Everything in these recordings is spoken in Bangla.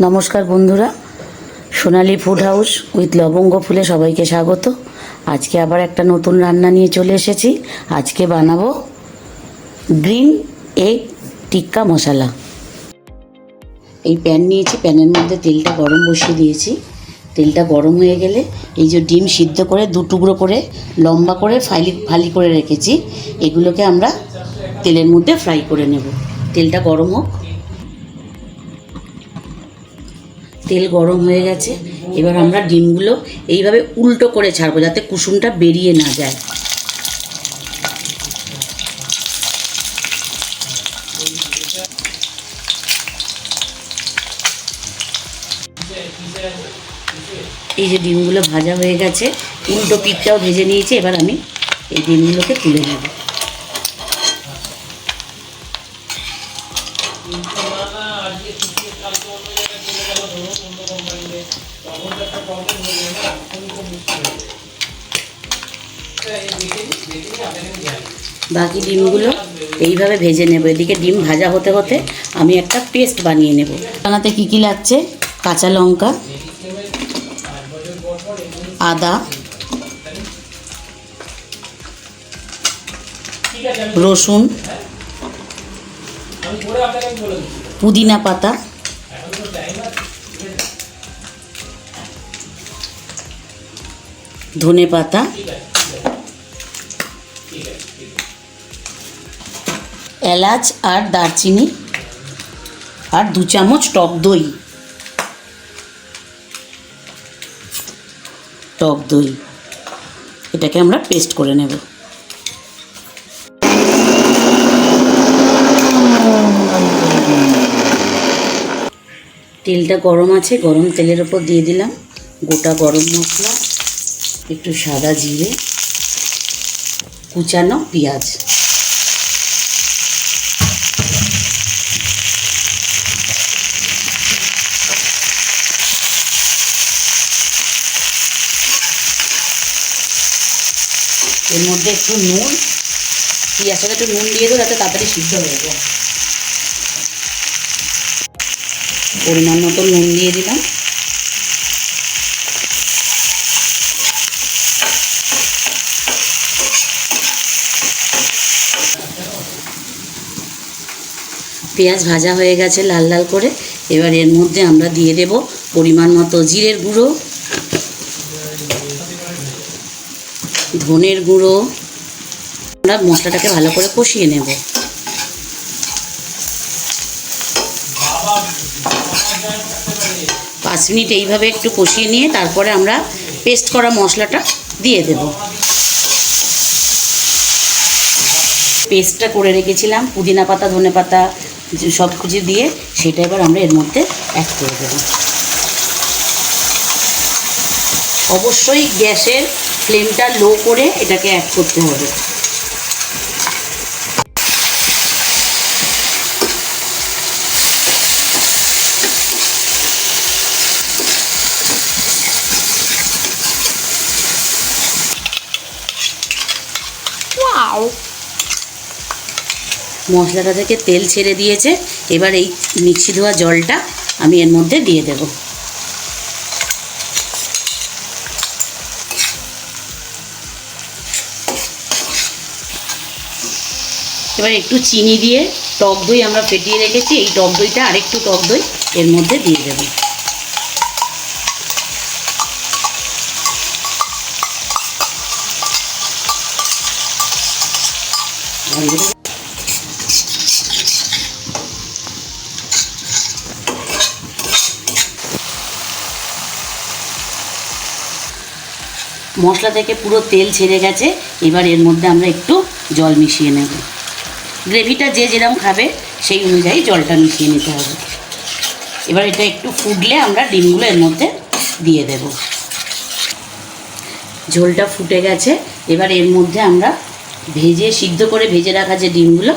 নমস্কার বন্ধুরা, সোনালী ফুড হাউস উইথ লবঙ্গ ফুলে সবাইকে স্বাগত। আজকে আবার একটা নতুন রান্না নিয়ে চলে এসেছি। আজকে বানাবো গ্রিন এগ টিক্কা মশলা। এই প্যান নিয়েছি, প্যানের মধ্যে তেলটা গরম বসিয়ে দিয়েছি। তেলটা গরম হয়ে গেলে এই যে ডিম সিদ্ধ করে দু টুকরো করে লম্বা করে ফালি করে রেখেছি, এগুলোকে আমরা তেলের মধ্যে ফ্রাই করে নেব। তেলটা গরম হোক। তেল গরম হয়ে গেছে, এবার আমরা ডিমগুলো এইভাবে উল্টো করে ছাড়বো যাতে কুসুমটা বেরিয়ে না যায়। এই যে ডিমগুলো ভাজা হয়ে গেছে, উল্টো পিঠটাও ভেজে নিয়েছি। এবার আমি এই ডিমগুলোকে তুলে নেব। বাকি ডিমগুলো এইভাবে ভেজে নেব। এদিকে ডিম ভাজা হতে হতে আমি একটা পেস্ট বানিয়ে নেব। বানাতে কী কী লাগছে: কাঁচা লঙ্কা, আদা, রসুন, পুদিনা পাতা, ধনে পাতা, এলাচ আর দারচিনি, আর 2 চামচ টক দই। এটাকে আমরা পেস্ট করে নেব। তেলটা গরম আছে, গরম তেলের ওপর দিয়ে দিলাম গোটা গরম মশলা, একটু সাদা জিরে, কুচানো পেঁয়াজ। এর মধ্যে একটু নুন, পেঁয়াজটাকে একটু নুন দিয়ে দেবো যাতে তাড়াতাড়ি সিদ্ধ হয়ে যায়। পরিমাণ মতো নুন দিয়ে দিলাম। পেঁয়াজ ভাজা হয়ে গেছে লাল লাল করে। এবার এর মধ্যে আমরা দিয়ে দেব পরিমাণ মতো জিরের গুঁড়ো, ধনের গুঁড়ো। আমরা মশলাটাকে ভালো করে কষিয়ে নেব। পাঁচ মিনিট এইভাবে একটু কষিয়ে নিয়ে তারপরে আমরা পেস্ট করা মশলাটা দিয়ে দেব। পেস্টটা করে রেখেছিলাম পুদিনা পাতা, ধনে পাতা সব কিছু দিয়ে, সেটা এবার আমরা এর মধ্যে অ্যাড করে দেব। অবশ্যই গ্যাসের ফ্লেমটা লো করে এটাকে অ্যাড করতে হবে। মশলাটা থেকে তেল ছেড়ে দিয়েছে। এবার এই মিক্সি ধোয়া জলটা আমি এর মধ্যে দিয়ে দেব। এবার একটু চিনি দিয়ে টক দই আমরা ফেটিয়ে রেখেছি, এই টক দইটা আরেকটু টক দই এর মধ্যে দিয়ে দেব। মশলা থেকে পুরো তেল ছেড়ে গেছে। এবার এর মধ্যে আমরা একটু জল মিশিয়ে নেব। গ্রেভিটা যে যেরকম খাবে সেই অনুযায়ী জলটা মিশিয়ে নিতে হবে। এবার এটা একটু ফুটলে আমরা ডিমগুলো এর মধ্যে দিয়ে দেব। ঝোলটা ফুটে গেছে। এবার এর মধ্যে আমরা সিদ্ধ করে ভেজে রাখা যে ডিমগুলো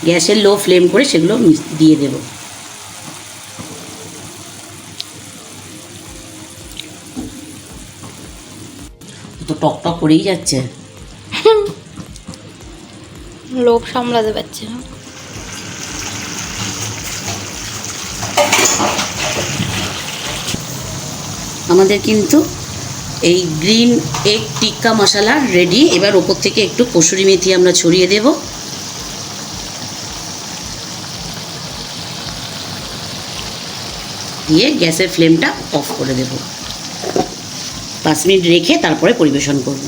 গ্যাসের লো ফ্লেম করে সেগুলো দিয়ে দেব। তো টক টক করেই যাচ্ছে। লোভ সামলাতে পারছে না। আমাদের কিন্তু এই গ্রিন এগ টিক্কা মশলা রেডি। এবার ওপর থেকে একটু কসুরি মেথি আমরা ছড়িয়ে দেব। দিয়ে গ্যাসের ফ্লেমটা অফ করে দেব। 5 মিনিট রেখে তারপরে পরিবেশন করব।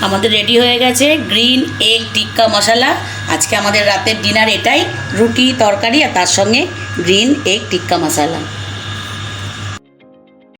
আমাদের রেডি হয়ে গেছে গ্রিন এগ টিক্কা মশলা। আজকে আমাদের রাতের ডিনার এটাই, রুটি তরকারি আর তার সঙ্গে গ্রিন এগ টিক্কা মশলা।